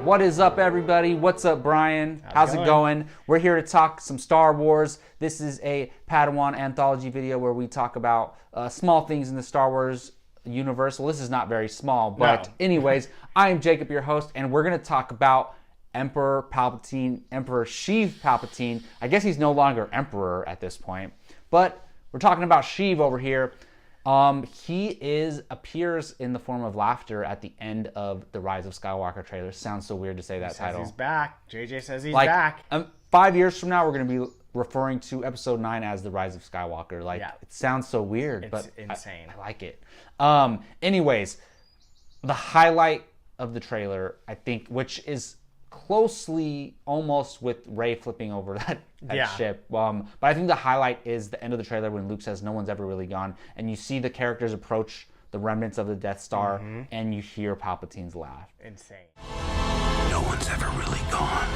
What is up, everybody? What's up, Brian? How's it going? We're here to talk some Star Wars. This is a Padawan anthology video where we talk about small things in the Star Wars universe. Well, this is not very small, but anyways, I am Jacob, your host, and we're going to talk about Emperor Palpatine, Emperor Sheev Palpatine. I guess he's no longer Emperor at this point, but we're talking about Sheev over here. He appears in the form of laughter at the end of the Rise of Skywalker trailer. Sounds so weird to say that title. He's back. JJ says he's back. 5 years from now, we're going to be referring to Episode 9 as the Rise of Skywalker. It sounds so weird, but insane. I like it. Anyways, the highlight of the trailer, I think, which is closely almost with Rey flipping over that ship. But I think the highlight is the end of the trailer when Luke says no one's ever really gone, and you see the characters approach the remnants of the Death Star, and you hear Palpatine's laugh. Insane. No one's ever really gone.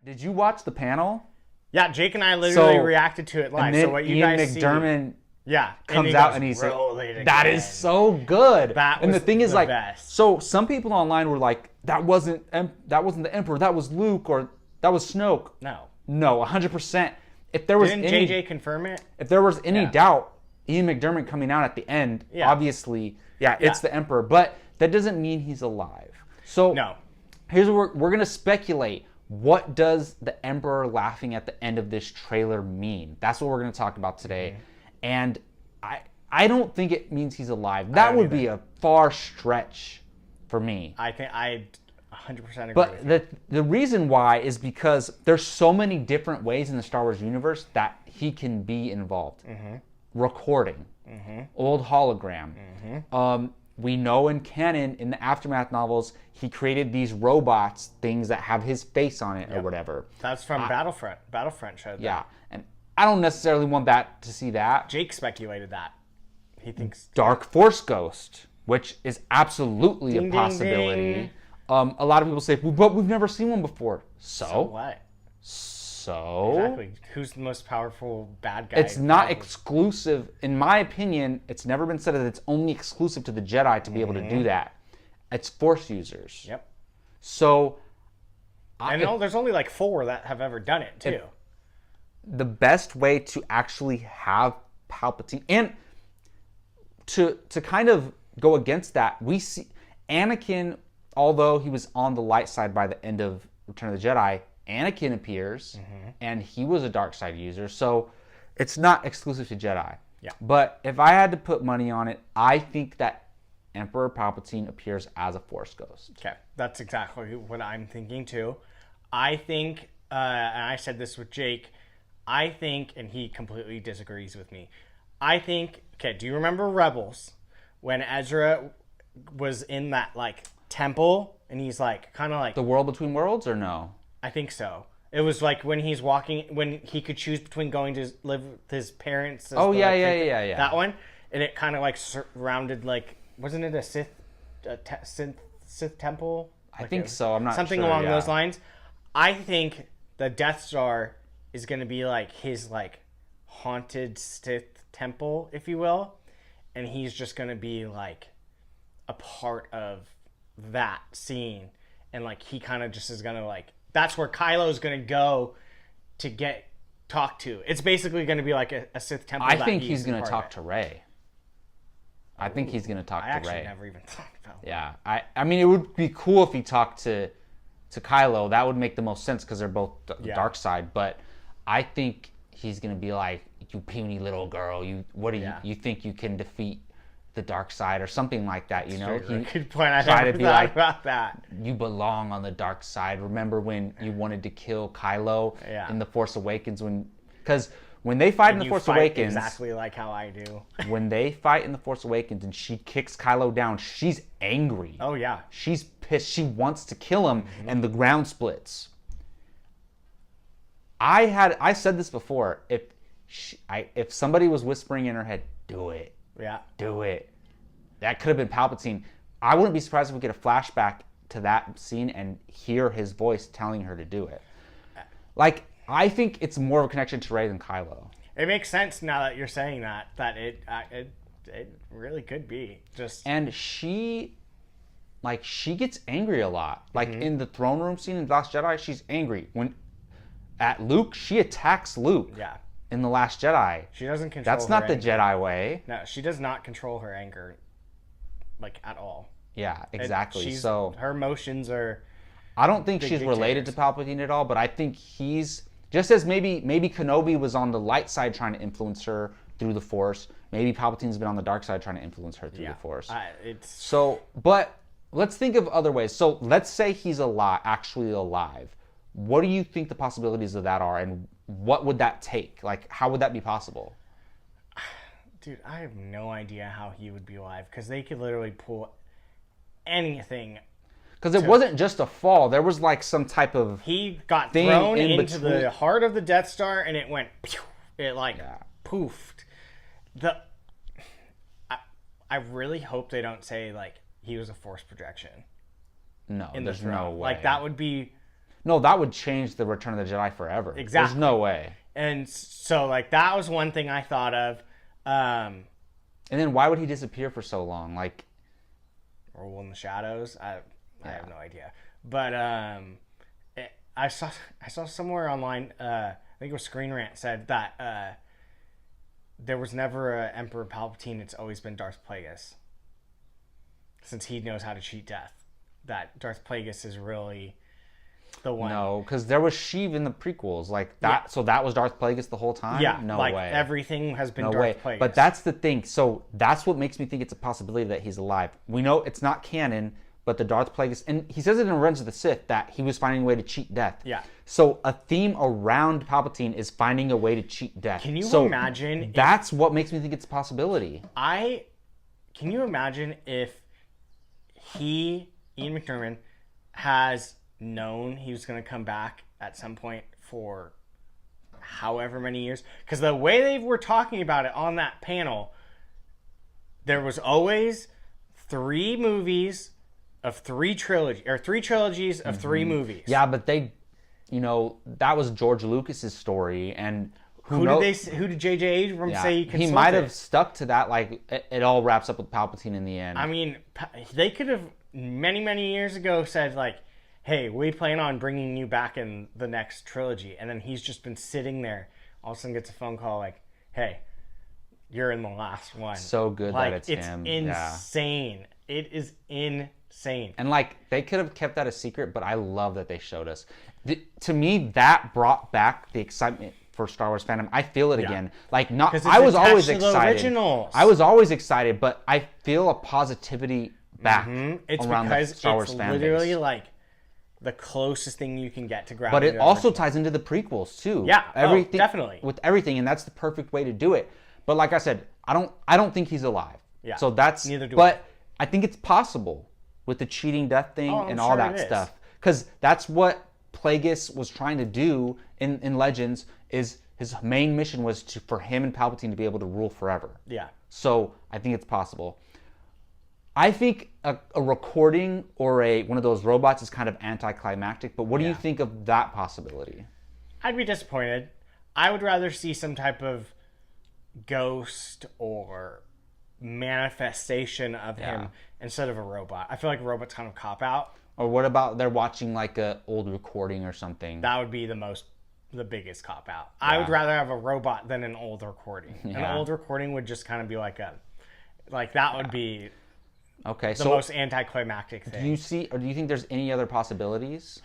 Did you watch the panel? Yeah, Jake and I literally reacted to it live. And then so what you Ian guys McDermott comes and out and he said, "That is so good." And the thing is, like, best. so some people online were like, "That wasn't the Emperor. That was Luke, or that was Snoke." No, 100%. If there was Didn't JJ confirm it? If there was any doubt, Ian McDermott coming out at the end, obviously, it's the Emperor. But that doesn't mean he's alive. So here's what we're gonna speculate. What does the Emperor laughing at the end of this trailer mean? That's what we're going to talk about today. And I don't think it means he's alive. That would be a far stretch for me. I think I 100% agree. But the reason why is because there's so many different ways in the Star Wars universe that he can be involved. Recording, old hologram. We know in canon, in the Aftermath novels, he created these robots, things that have his face on it or whatever. That's from Battlefront. Battlefront showed that. Yeah, and I don't necessarily want to see that. Jake speculated that. He thinks Dark Force Ghost, which is absolutely a possibility. Ding. A lot of people say, but we've never seen one before. So what? Exactly. Who's the most powerful bad guy? It's not exclusive. In my opinion, it's never been said that it's only exclusive to the Jedi to be able to do that. It's Force users. Yep. So... I know there's only like 4 that have ever done it, too. The best way to actually have Palpatine... And to kind of go against that, we see Anakin, although he was on the light side by the end of Return of the Jedi... Anakin appears, and he was a dark side user, so it's not exclusive to Jedi. Yeah. But if I had to put money on it, I think that Emperor Palpatine appears as a Force Ghost. Okay, that's exactly what I'm thinking too. I think, and I said this with Jake, I think, and he completely disagrees with me, I think, okay, do you remember Rebels? When Ezra was in that, like, temple, and he's, like, kind of like... The World Between Worlds, or no? I think so. It was like when he's walking, when he could choose between going to live with his parents. Yeah. That one, and it kind of like surrounded, like, wasn't it a Sith temple? I think so. I'm not something sure, along those lines. I think the Death Star is going to be like his like haunted Sith temple, if you will, and he's just going to be like a part of that scene, and like he kind of just is going to like. That's where Kylo's going to go to get talked to. It's basically going to be like a Sith temple. I think he's going to talk to Rey. I think he's going to talk to Rey. I actually never even thought about that. Yeah. I mean, it would be cool if he talked to Kylo. That would make the most sense because they're both dark side. But I think he's going to be like, "You puny little girl. You think you can defeat the dark side," or something like that, you know? Good point. I never thought about that. You belong on the dark side. Remember when you wanted to kill Kylo in The Force Awakens? Because when they fight in The Force Awakens... exactly like how I do. When they fight in The Force Awakens and she kicks Kylo down, she's angry. Oh, yeah. She's pissed. She wants to kill him, and the ground splits. I said this before. If somebody was whispering in her head, "Do it. Yeah. Do it." That could have been Palpatine. I wouldn't be surprised if we get a flashback to that scene and hear his voice telling her to do it. Like, I think it's more of a connection to Rey than Kylo. It makes sense now that you're saying that it really could be just. And she gets angry a lot. Like in the throne room scene in The Last Jedi, she's angry. When at Luke, she attacks Luke. Yeah. In The Last Jedi. She doesn't control. That's not her the anger. Jedi way. No, she does not control her anger, like at all. Yeah, exactly. So her emotions are. I don't think she's related to Palpatine at all, but I think he's just as maybe Kenobi was on the light side trying to influence her through the Force. Maybe Palpatine's been on the dark side trying to influence her through the Force. So, but let's think of other ways. So let's say he's actually alive. What do you think the possibilities of that are, and what would that take? Like, how would that be possible? Dude, I have no idea how he would be alive, because they could literally pull anything. Because it wasn't just a fall. There was like some type of He got thrown into the heart of the Death Star, and it went. It poofed. I really hope they don't say like he was a Force projection. No, there's no way. Like that would be. No, that would change the Return of the Jedi forever. Exactly. There's no way. And so, like, that was one thing I thought of. And then why would he disappear for so long? Like, Rule in the Shadows. I have no idea. But I saw somewhere online. I think it was Screen Rant said that there was never an Emperor Palpatine. It's always been Darth Plagueis. Since he knows how to cheat death, that Darth Plagueis is really. The one. No, because there was Sheev in the prequels, like that. Yeah. So that was Darth Plagueis the whole time. Yeah, no like way. Everything has been no Darth way. Plagueis. But that's the thing. So that's what makes me think it's a possibility that he's alive. We know it's not canon, but the Darth Plagueis, and he says it in Revenge of the Sith that he was finding a way to cheat death. Yeah. So a theme around Palpatine is finding a way to cheat death. Can you imagine? That's what makes me think it's a possibility. Can you imagine if Ian McDiarmid, has known he was going to come back at some point for however many years? Because the way they were talking about it on that panel, there was always 3 movies of 3 trilogies, or 3 trilogies of 3 movies. Yeah, but they, that was George Lucas's story, and who did J.J. Abrams say he consulted? He might have stuck to that. Like it all wraps up with Palpatine in the end. I mean, they could have many years ago said like, hey, we plan on bringing you back in the next trilogy. And then he's just been sitting there. All of a sudden gets a phone call like, hey, you're in the last one. So good like, that it's him. It's insane. Yeah. It is insane. And like, they could have kept that a secret, but I love that they showed us. To me, that brought back the excitement for Star Wars fandom. I feel it again. Like, I was always excited. I was always excited, but I feel a positivity back around the Star Wars fan base. It's literally like the closest thing you can get to grounding. But it also ties into the prequels too. Yeah, everything, definitely. With everything, and that's the perfect way to do it. But like I said, I don't think he's alive. Yeah. So that's neither do But I think it's possible with the cheating death thing and all that stuff. Because that's what Plagueis was trying to do in Legends. Is his main mission was for him and Palpatine to be able to rule forever. Yeah. So I think it's possible. I think a recording or one of those robots is kind of anticlimactic, but what do you think of that possibility? I'd be disappointed. I would rather see some type of ghost or manifestation of him instead of a robot. I feel like a robot's kind of cop out. Or what about they're watching like an old recording or something? That would be the biggest cop out. Yeah. I would rather have a robot than an old recording. Yeah. An old recording would just kind of be like that would be... Okay, the most anticlimactic thing. Do you think there's any other possibilities?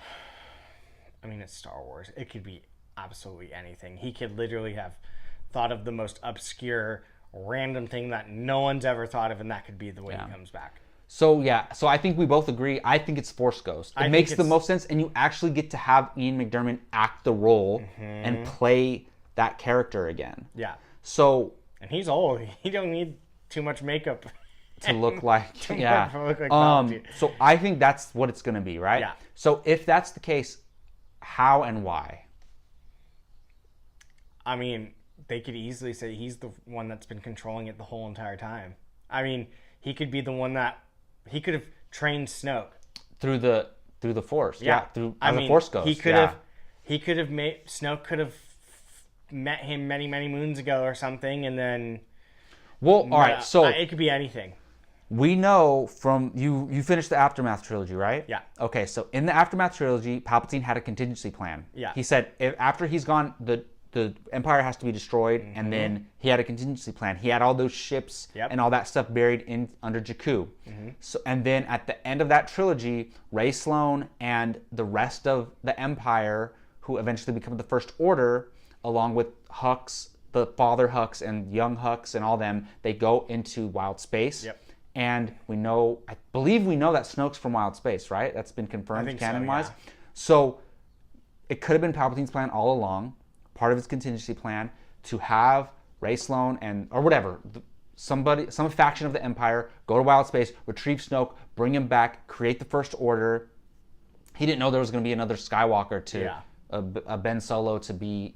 I mean, it's Star Wars. It could be absolutely anything. He could literally have thought of the most obscure, random thing that no one's ever thought of, and that could be the way he comes back. So I think we both agree. I think it's Force Ghost. It makes the most sense, and you actually get to have Ian McDiarmid act the role and play that character again. Yeah. So. And he's old. He don't need too much makeup. To look like, to look like so I think that's what it's going to be, right? Yeah. So if that's the case, how and why? I mean, they could easily say he's the one that's been controlling it the whole entire time. I mean, he could be the one that he could have trained Snoke through the Force. Yeah, through as a Force Ghost. He could have made Snoke could have met him many, many moons ago or something, and then... Well, all right, so... it could be anything. We know from... You finished the Aftermath trilogy, right? Yeah. Okay, so in the Aftermath trilogy, Palpatine had a contingency plan. Yeah. He said after he's gone, the Empire has to be destroyed, and then he had a contingency plan. He had all those ships and all that stuff buried in under Jakku. So, and then at the end of that trilogy, Rey Sloane and the rest of the Empire, who eventually become the First Order, along with Hux, the father Hux and young Hux and all them, they go into wild space. Yep. And I believe we know that Snoke's from wild space, right? That's been confirmed canon-wise. So it could have been Palpatine's plan all along, part of his contingency plan, to have Rey Sloane or whatever, some faction of the Empire go to wild space, retrieve Snoke, bring him back, create the First Order. He didn't know there was going to be another Skywalker to a Ben Solo to be,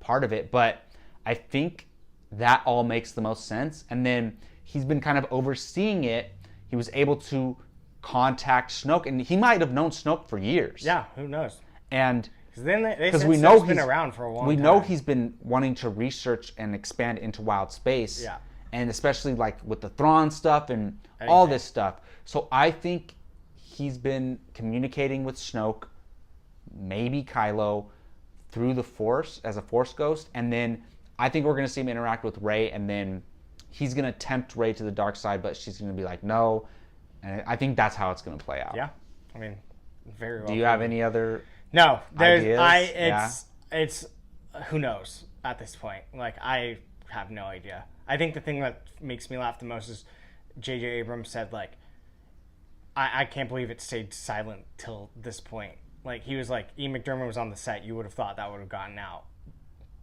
part of it. But I think that all makes the most sense. And then he's been kind of overseeing it. He was able to contact Snoke, and he might have known Snoke for years. Yeah, who knows? And because we know he's been around for a long time. We know he's been wanting to research and expand into wild space. Yeah. And especially like with the Thrawn stuff and all this stuff. So I think he's been communicating with Snoke, maybe Kylo, through the Force as a Force ghost. And then I think we're going to see him interact with Rey, and then he's going to tempt Rey to the dark side, but she's going to be like, no. And I think that's how it's going to play out. Yeah. I mean, very well. Do you have any other... No, ideas? It's who knows at this point. Like, I have no idea. I think the thing that makes me laugh the most is J.J. Abrams said, like, I can't believe it stayed silent till this point. Like, he was like, Ian McDermott was on the set. You would have thought that would have gotten out.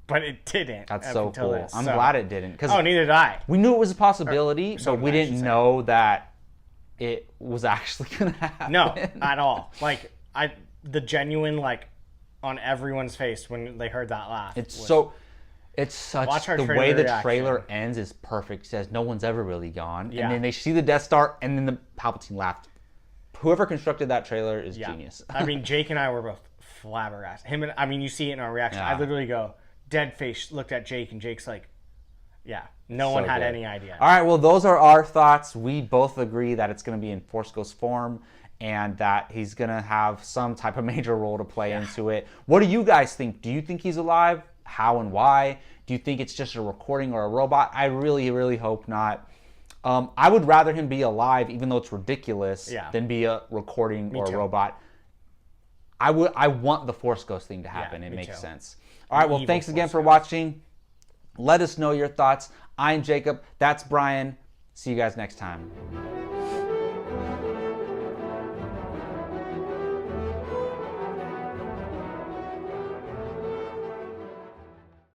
But it didn't. That's so cool. This, I'm glad it didn't. Oh, neither did I. We knew it was a possibility, but we didn't know that it was actually going to happen. No, at all. Like, the genuine, like, on everyone's face when they heard that laugh. It's such, the way the trailer ends is perfect. It says no one's ever really gone. Yeah. And then they see the Death Star, and then the Palpatine laughed. Whoever constructed that trailer is genius. I mean, Jake and I were both flabbergasted. You see it in our reaction. Yeah. I literally go, dead face, looked at Jake, and Jake's like, yeah, no one had any idea. All right, well, those are our thoughts. We both agree that it's going to be in Force Ghost form, and that he's going to have some type of major role to play into it. What do you guys think? Do you think he's alive? How and why? Do you think it's just a recording or a robot? I really, really hope not. I would rather him be alive, even though it's ridiculous, than be a recording or a robot. I want the Force Ghost thing to happen. It makes sense. All right, well, thanks again for watching. Let us know your thoughts. I'm Jacob. That's Brian. See you guys next time.